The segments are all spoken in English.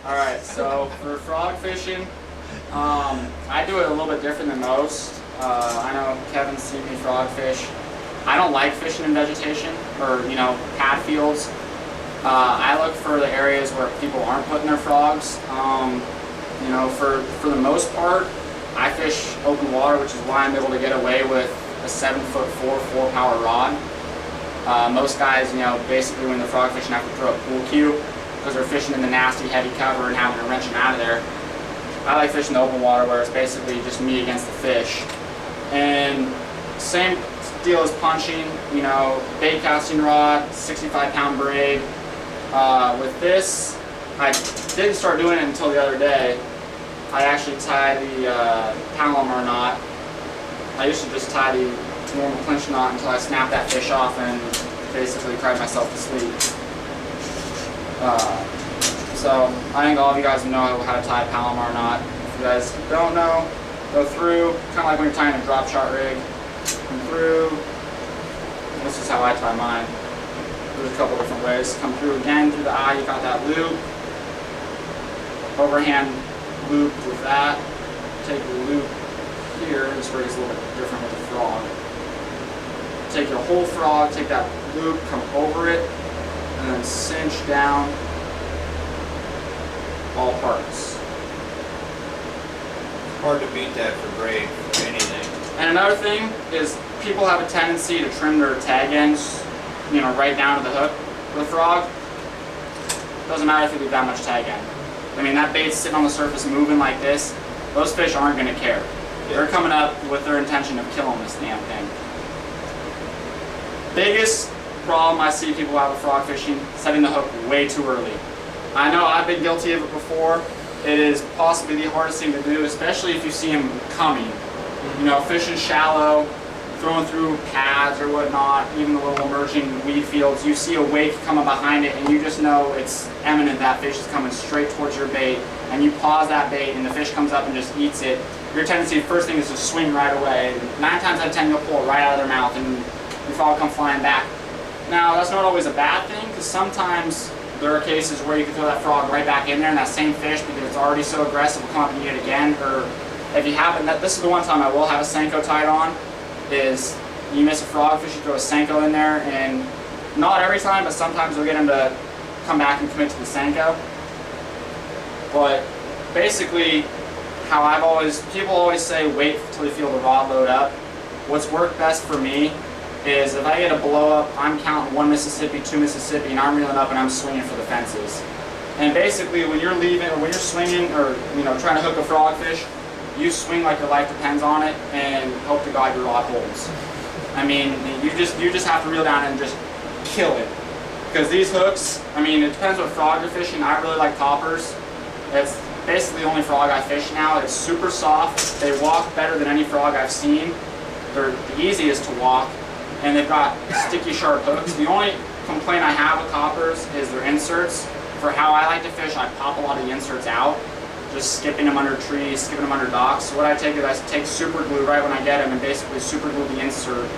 Alright, so for frog fishing, I do it a little bit different than most. I know Kevin's seen me frog fish. I don't like fishing in vegetation or, pad fields. I look for the areas where people aren't putting their frogs. For the most part, I fish open water, which is why I'm able to get away with a 7'4" 4-power rod. Most guys, basically when they're frog fishing have to throw a pool cue because they're fishing in the nasty heavy cover and having to wrench them out of there. I like fishing the open water where it's basically just me against the fish. And same deal as punching, bait casting rod, 65-pound braid. With this, I didn't start doing it until the other day. I actually tie the Palomar knot. I used to just tie the normal clinch knot until I snapped that fish off and basically cried myself to sleep. So I think all of you guys know how to tie a Palomar knot. If you guys don't know, go through, kind of like when you're tying a drop shot rig. Come through. This is how I tie mine. There's a couple different ways. Come through again through the eye. You got that loop. Overhand loop with that. Take the loop here. This rig is a little bit different with the frog. Take your whole frog, take that loop, come over it, and then cinch down all parts. Hard to beat that for braid for anything. And another thing is people have a tendency to trim their tag ends, right down to the hook with a frog. Doesn't matter if you leave that much tag end. I mean, that bait's sitting on the surface moving like this. Those fish aren't going to care. They're coming up with their intention of killing this damn thing. Biggest problem I see people have with frog fishing, setting the hook way too early. I know I've been guilty of it before. It is possibly the hardest thing to do, especially if you see them coming. Fishing shallow, throwing through pads or whatnot, even the little emerging weed fields, you see a wake coming behind it and you just know it's imminent, that fish is coming straight towards your bait, and you pause that bait and the fish comes up and just eats it. Your tendency, first thing, is to swing right away. 9 times out of 10 you'll pull it right out of their mouth and your frog will come flying back. Now that's not always a bad thing, because sometimes there are cases where you can throw that frog right back in there and that same fish, because it's already so aggressive, will come up and eat it again. Or if you haven't, this is the one time I will have a Senko tied on, is you miss a frog fish, you throw a Senko in there, and not every time, but sometimes you'll get him to come back and commit to the Senko. But basically, people always say wait till you feel the rod load up. What's worked best for me is if I get a blow up, I'm counting 1 Mississippi, 2 Mississippi, and I'm reeling up and I'm swinging for the fences. And basically, when you're leaving, or when you're swinging, or trying to hook a frog fish, you swing like your life depends on it, and hope to God your rod holds. I mean, you just have to reel down and just kill it. Because these hooks, I mean, it depends what frog you're fishing. I really like toppers. It's basically the only frog I fish now. It's super soft. They walk better than any frog I've seen. They're the easiest to walk, and they've got sticky, sharp hooks. The only complaint I have with toppers is their inserts. For how I like to fish, I pop a lot of the inserts out, just skipping them under trees, skipping them under docks. So what I take is I take super glue right when I get them and basically super glue the insert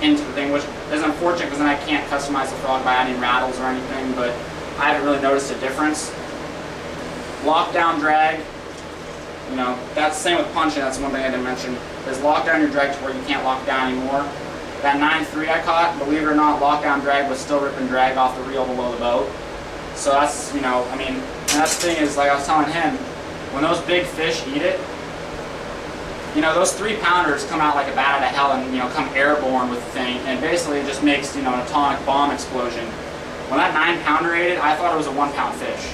into the thing, which is unfortunate because then I can't customize the frog by adding rattles or anything, but I haven't really noticed a difference. Lockdown drag, that's the same with punching. That's one thing I didn't mention, is lock down your drag to where you can't lock down anymore. That 9.3 I caught, believe it or not, lockdown drag was still ripping drag off the reel below the boat. So that's, and that's the thing is, like I was telling him, when those big fish eat it, those 3-pounders come out like a bat out of hell and, come airborne with the thing, and basically it just makes, an atomic bomb explosion. When that 9-pounder ate it, I thought it was a 1-pound fish.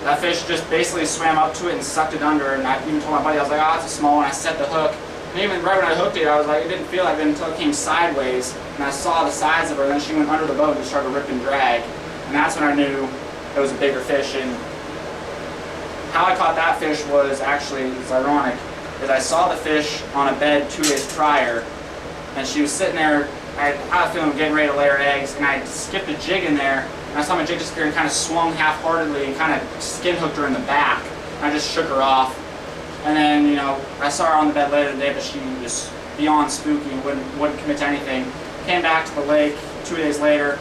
That fish just basically swam up to it and sucked it under, and I even told my buddy, I was like, oh, it's a small one. I set the hook. And even right when I hooked it, I was like, it didn't feel like it until it came sideways, and I saw the size of her, and then she went under the boat and just started ripping drag. And that's when I knew it was a bigger fish. And how I caught that fish was actually, it's ironic, is I saw the fish on a bed 2 days prior, and she was sitting there, I had a feeling getting ready to lay her eggs, and I skipped a jig in there, and I saw my jig disappear and kind of swung half-heartedly and kind of skin hooked her in the back. And I just shook her off. And then, I saw her on the bed later in the day, but she was beyond spooky and wouldn't commit to anything. Came back to the lake 2 days later,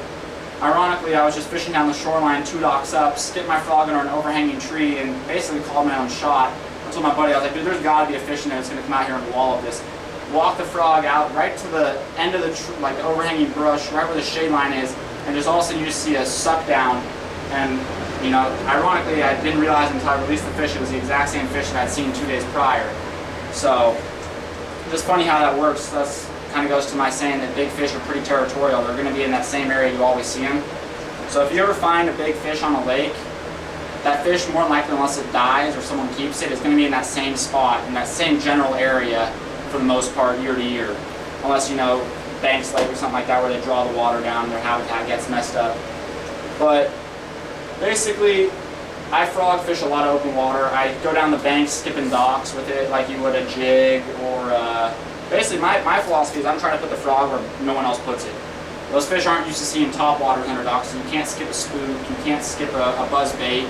Ironically, I was just fishing down the shoreline 2 docks up, skipped my frog under an overhanging tree, and basically called my own shot. I told my buddy, I was like, dude, there's got to be a fish in there that's going to come out here and wallop this. Walk the frog out right to the end of the the overhanging brush, right where the shade line is, and just all of a sudden you just see a suck down. And you know, ironically, I didn't realize until I released the fish it was the exact same fish that I'd seen 2 days prior. So, just funny how that works. That's kind of goes to my saying that big fish are pretty territorial. They're going to be in that same area you always see them. So if you ever find a big fish on a lake, that fish, more than likely, unless it dies or someone keeps it, is going to be in that same spot, in that same general area for the most part, year to year. Unless, you know, Banks Lake or something like that where they draw the water down and their habitat gets messed up. But basically, I frog fish a lot of open water. I go down the banks skipping docks with it like you would a jig or basically my philosophy is I'm trying to put the frog where no one else puts it. Those fish aren't used to seeing top waters under docks, so you can't skip a spook, you can't skip a buzz bait.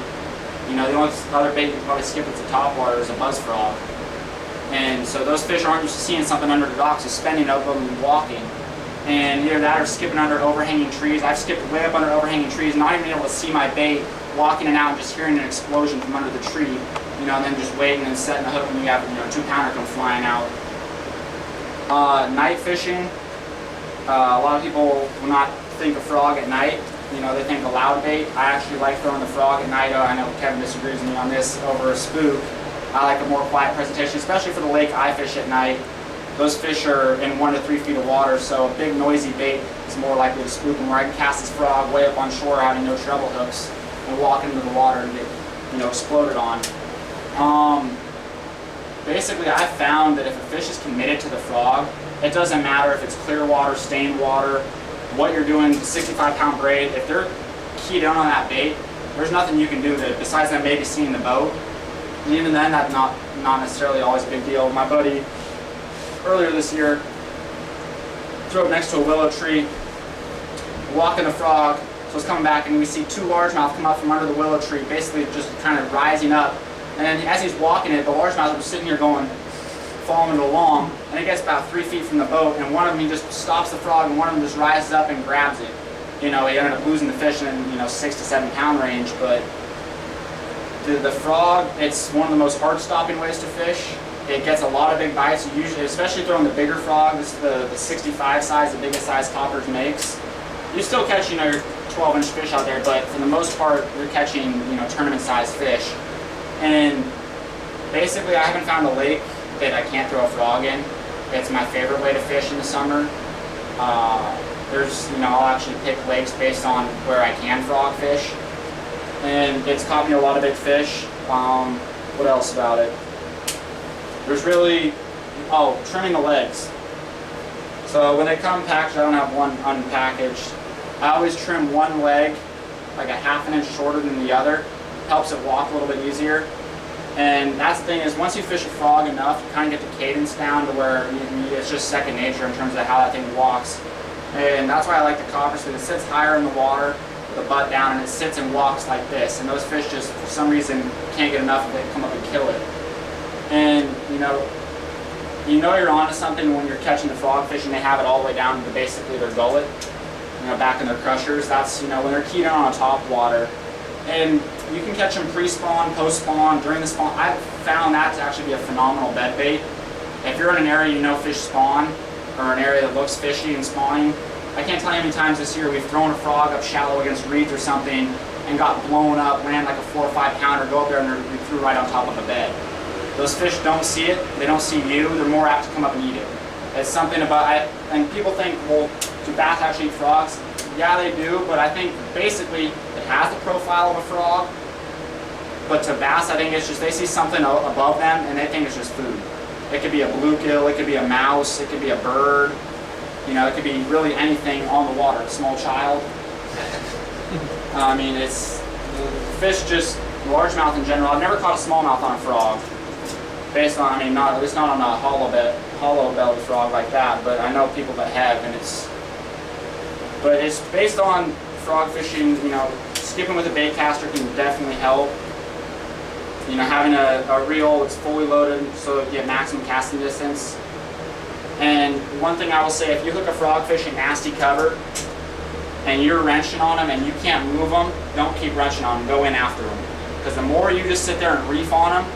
You know, the only other bait you can probably skip that's a top water is a buzz frog. And so those fish aren't used to seeing something under the docks, so spending up them and walking. And either that or skipping under overhanging trees. I've skipped way up under overhanging trees, not even able to see my bait, walking in and out and just hearing an explosion from under the tree. You know, and then just waiting and setting the hook when you have, you know, 2-pounder come flying out. Night fishing. A lot of people will not think of frog at night. You know, they think of loud bait. I actually like throwing the frog at night. I know Kevin disagrees with me on this over a spook. I like a more quiet presentation, especially for the lake I fish at night. Those fish are in 1 to 3 feet of water, so a big noisy bait is more likely to spook them, where I can cast this frog way up on shore having no treble hooks and walk into the water and get, you know, exploded on. Basically, I've found that if a fish is committed to the frog, it doesn't matter if it's clear water, stained water, what you're doing, 65-pound braid. If they're keyed in on that bait, there's nothing you can do to, besides them maybe seeing the boat. And even then, that's not necessarily always a big deal. My buddy, earlier this year, threw up next to a willow tree, walking the frog, so it's coming back, and we see 2 largemouth come up from under the willow tree, basically just kind of rising up. And then as he's walking it, the largemouth was sitting here going, following it along, and it gets about 3 feet from the boat, and one of them, he just stops the frog, and one of them just rises up and grabs it. You know, he ended up losing the fish in, you know, 6 to 7 pound range, but the frog, it's one of the most hard stopping ways to fish. It gets a lot of big bites, usually, especially throwing the bigger frog. This is the 65 size, the biggest size Coppers makes. You still catch, you know, your 12-inch fish out there, but for the most part, you're catching, you know, tournament-sized fish. And basically, I haven't found a lake that I can't throw a frog in. It's my favorite way to fish in the summer. There's, you know, I'll actually pick lakes based on where I can frog fish. And it's caught me a lot of big fish. What else about it? There's really, trimming the legs. So when they come packaged, I don't have one unpackaged. I always trim one leg like a ½ inch shorter than the other. Helps it walk a little bit easier. And that's the thing is, once you fish a frog enough, you kind of get the cadence down to where it's just second nature in terms of how that thing walks. And that's why I like the Coppers, because it sits higher in the water, with the butt down, and it sits and walks like this. And those fish just, for some reason, can't get enough of it, come up and kill it. And you know you're onto something when you're catching the frog fish and they have it all the way down to basically their gullet, you know, back in their crushers. That's, you know, when they're keyed in on a top water. And you can catch them pre-spawn, post-spawn, during the spawn. I've found that to actually be a phenomenal bed bait. If you're in an area you know fish spawn, or an area that looks fishy and spawning, I can't tell you how many times this year we've thrown a frog up shallow against reeds or something and got blown up, land like a 4 or 5 pounder, go up there and we threw right on top of a bed. Those fish don't see it, they don't see you, they're more apt to come up and eat it. It's something about, and people think, well, do bass actually eat frogs? Yeah, they do, but I think basically it has the profile of a frog. But to bass, I think it's just they see something above them and they think it's just food. It could be a bluegill, it could be a mouse, it could be a bird. You know, it could be really anything on the water, a small child. I mean, it's fish just, largemouth in general. I've never caught a smallmouth on a frog. Based on, I mean, at least not on a hollow-bellied frog like that, but I know people that have, and it's based on frog fishing. You know, skipping with a bait caster can definitely help. You know, having a reel that's fully loaded so you get maximum casting distance. And one thing I will say, if you hook a frog fish in nasty cover, and you're wrenching on them and you can't move them, don't keep wrenching on them, go in after them. Because the more you just sit there and reef on him,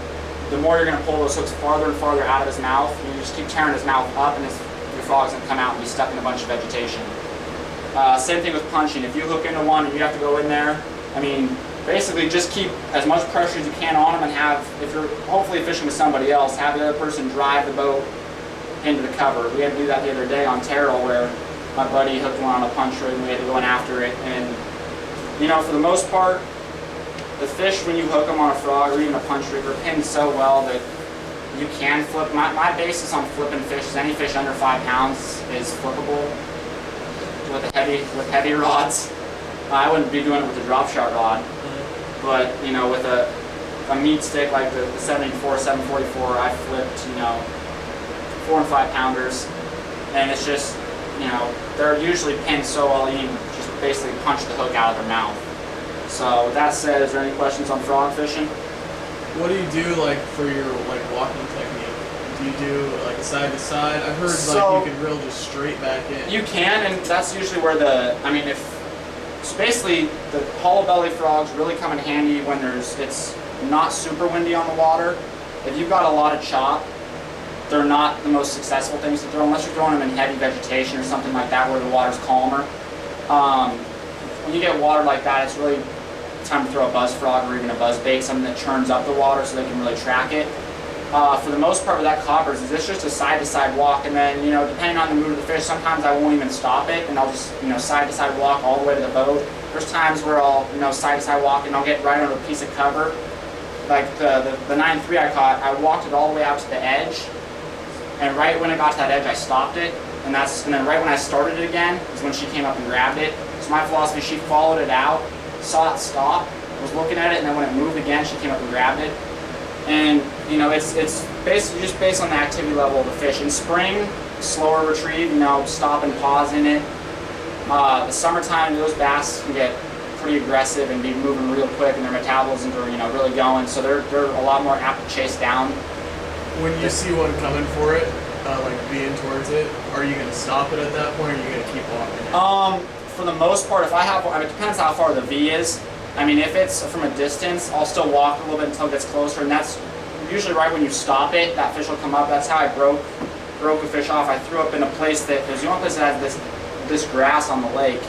the more you're going to pull those hooks farther and farther out of his mouth. And you just keep tearing his mouth up, and your frog's going to come out and be stuck in a bunch of vegetation. Same thing with punching. If you hook into one and you have to go in there, I mean, basically just keep as much pressure as you can on them, and have, if you're hopefully fishing with somebody else, have the other person drive the boat into the cover. We had to do that the other day on Terrell, where my buddy hooked one on a punch rig and we had to go in after it. And you know, for the most part, the fish, when you hook them on a frog or even a punch rig, are pinned so well that you can flip. My basis on flipping fish is any fish under 5 pounds is flippable with heavy rods. I wouldn't be doing it with a drop shot rod, but you know, with a meat stick like the 74, 744, I flipped, you know, 4 and 5 pounders, and it's just, you know, they're usually pinned so well you can just basically punch the hook out of their mouth. So with that said, is there any questions on frog fishing? What do you do like for your like walking technique? Do you do like side to side? I've heard like you can reel just straight back in. You can, and that's usually where so basically the hollow belly frogs really come in handy when it's not super windy on the water. If you've got a lot of chop, they're not the most successful things to throw unless you're throwing them in heavy vegetation or something like that where the water's calmer. When you get water like that, it's really time to throw a buzz frog or even a buzz bait, something that churns up the water so they can really track it. For the most part with that coppers, it's just a side-to-side walk, and then, you know, depending on the mood of the fish, sometimes I won't even stop it and I'll just, you know, side-to-side walk all the way to the boat. There's times where I'll, you know, side-to-side walk and I'll get right on a piece of cover. Like the 9.3 I caught, I walked it all the way out to the edge, and right when it got to that edge I stopped it, and then right when I started it again is when she came up and grabbed it. So my philosophy, she followed it out, saw it stop, was looking at it, and then when it moved again, she came up and grabbed it. And you know, it's basically just based on the activity level of the fish. In spring, slower retrieve, you know, stop and pause in it. The summertime, those bass can get pretty aggressive and be moving real quick, and their metabolisms are, you know, really going, so they're a lot more apt to chase down. When you see one coming for it, like being towards it, are you gonna stop it at that point, or are you gonna keep walking? For the most part, if I have, I mean, it depends how far the V is. I mean, if it's from a distance, I'll still walk a little bit until it gets closer, and that's usually right when you stop it, that fish will come up. That's how I broke a fish off. I threw up in a place that, there's the only place that has this grass on the lake,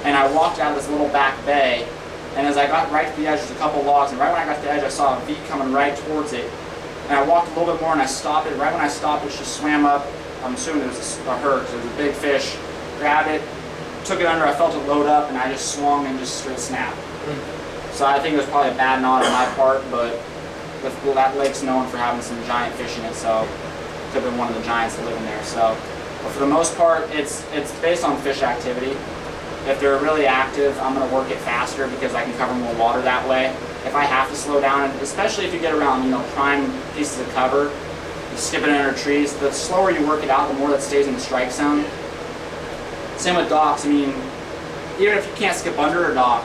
and I walked out of this little back bay, and as I got right to the edge, there's a couple logs, and right when I got to the edge, I saw a V coming right towards it, and I walked a little bit more, and I stopped it. Right when I stopped it, she swam up. I'm assuming it was a her, because it was a big fish. Grabbed it, took it under, I felt it load up, and I just swung and just straight snapped. So I think it was probably a bad knot on my part, but that lake's known for having some giant fish in it, so it could have been one of the giants that live in there. So, but for the most part, it's based on fish activity. If they're really active, I'm going to work it faster because I can cover more water that way. If I have to slow down, especially if you get around, you know, prime pieces of cover, you skip it under trees, the slower you work it out, the more that stays in the strike zone. Same with docks. I mean, even if you can't skip under a dock,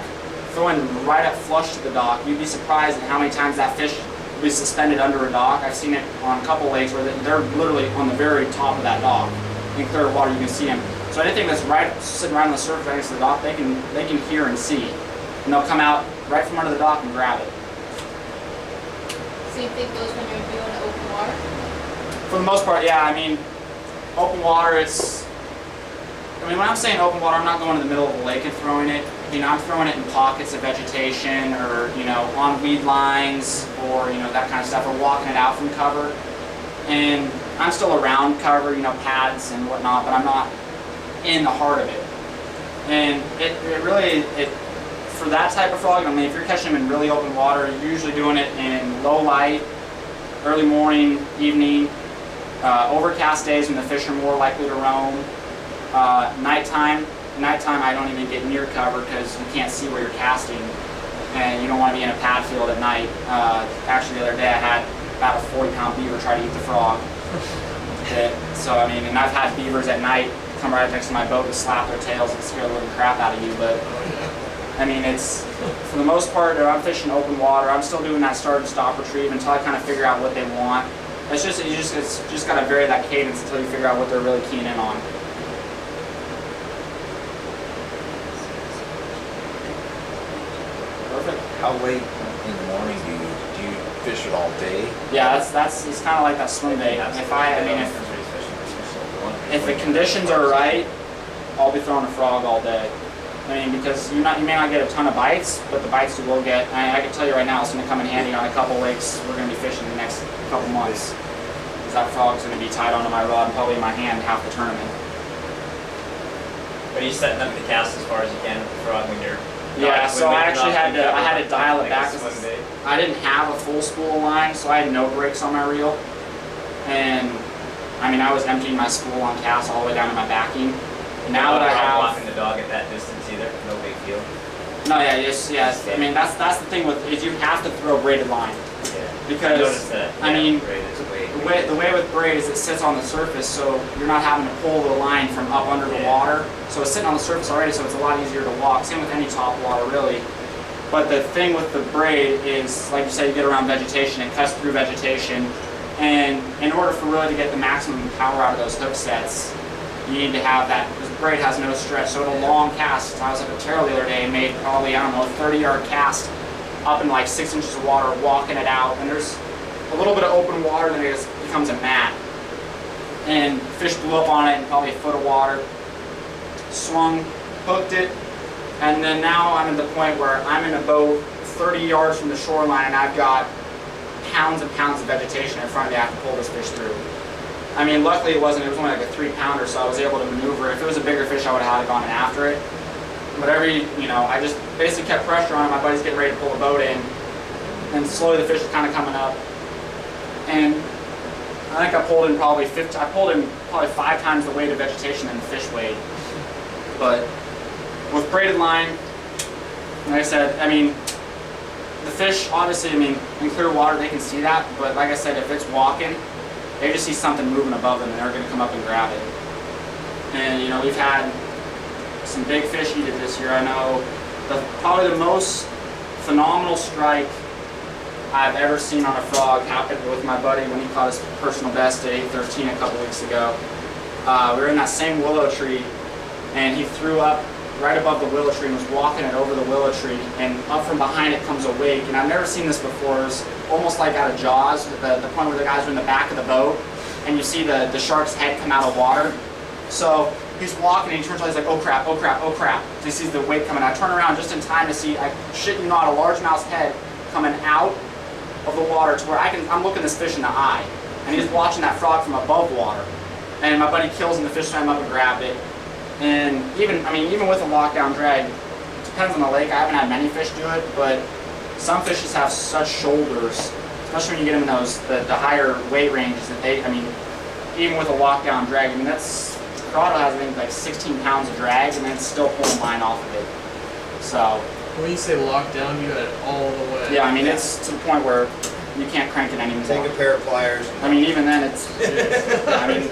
throwing right up flush to the dock, you'd be surprised at how many times that fish will be suspended under a dock. I've seen it on a couple lakes where they're literally on the very top of that dock. In clear water, you can see them. So anything that's sitting right on the surface right next to the dock, they can hear and see, and they'll come out right from under the dock and grab it. Same thing goes when you're doing open water? For the most part, yeah. I mean, open water, when I'm saying open water, I'm not going to the middle of the lake and throwing it. You know, I'm throwing it in pockets of vegetation, or, you know, on weed lines, or, you know, that kind of stuff, or walking it out from cover. And I'm still around cover, you know, pads and whatnot, but I'm not in the heart of it. And it really, for that type of frog, I mean, if you're catching them in really open water, you're usually doing it in low light, early morning, evening, overcast days when the fish are more likely to roam. Nighttime, I don't even get near cover because you can't see where you're casting, and you don't want to be in a pad field at night. Actually, the other day I had about a 40-pound beaver try to eat the frog. So I mean, and I've had beavers at night come right next to my boat and slap their tails and scare the living crap out of you. But I mean, it's, for the most part, if I'm fishing open water, I'm still doing that start and stop retrieve until I kind of figure out what they want. It's just got to vary that cadence until you figure out what they're really keen in on. perfect. How late in the morning do you fish it all day? Yeah, that's it's kind of like that swim bait. If the conditions are right, I'll be throwing a frog all day. I mean, because you may not get a ton of bites, but the bites you will get. I can tell you right now, it's going to come in handy on a couple lakes we're going to be fishing in the next couple months. Because that frog's going to be tied onto my rod and probably in my hand half the tournament. Are you setting up the cast as far as you can with the frog when you're? Yeah, so I actually had to dial it back. Swim bait? I didn't have a full spool line, so I had no brakes on my reel. And I mean, I was emptying my spool on cast all the way down to my backing. Now that I have walking the dog at that distance either, no big deal. No, yeah, yes. I mean, that's the thing with is you have to throw braided line. Yeah. Because I mean, braid is the way with braid is it sits on the surface, so you're not having to pull the line from up under the water. So it's sitting on the surface already, so it's a lot easier to walk. Same with any top water, really. But the thing with the braid is, like you said, you get around vegetation, it cuts through vegetation, and in order for really to get the maximum power out of those hook sets, you need to have that, because the braid has no stretch. So in a long cast, I was at a trail the other day and made probably, I don't know, a 30-yard cast up in like 6 inches of water, walking it out, and there's a little bit of open water, then it just becomes a mat. And fish blew up on it in probably a foot of water, swung, hooked it, and then now I'm at the point where I'm in a boat 30 yards from the shoreline and I've got pounds and pounds of vegetation in front of me I have to pull this fish through. I mean, luckily it was only like a 3-pounder, so I was able to maneuver. If it was a bigger fish, I would have had gone after it. But I just basically kept pressure on it. My buddy's getting ready to pull the boat in, and slowly the fish is kind of coming up. And I think I pulled in probably 5 times the weight of vegetation than the fish weighed. But with braided line, like I said, I mean, the fish, obviously, I mean, in clear water they can see that, but like I said, if it's walking, they just see something moving above them and they're going to come up and grab it. And we've had some big fish eat it this year. I know probably the most phenomenal strike I've ever seen on a frog happened with my buddy when he caught his personal best at 8:13 a couple weeks ago. We were in that same willow tree, and he threw up right above the willow tree and was walking it over the willow tree, and up from behind it comes a wake. And I've never seen this before. It was almost like out of Jaws, the point where the guys are in the back of the boat, and you see the shark's head come out of water. So he's walking and he turns around, he's like, oh crap, oh crap, oh crap. So he sees the wake coming. I turn around just in time to see, I shit you not, a largemouth's head coming out of the water to where I'm looking this fish in the eye, and he's watching that frog from above water. And my buddy kills him, the fish swam up and grabbed it. And even with a lockdown drag, it depends on the lake. I haven't had many fish do it, but some fishes have such shoulders, especially when you get them in the higher weight ranges that even with a lockdown drag, Corrado has, I think, like 16 pounds of drag, and then it's still pulling line off of it. So. When you say lockdown, you had it all the way. Yeah, I mean, it's to the point where you can't crank it anymore. Take a pair of pliers. I mean, even then, that's. I mean,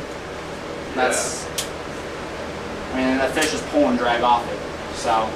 that fish is pulling drag off it. So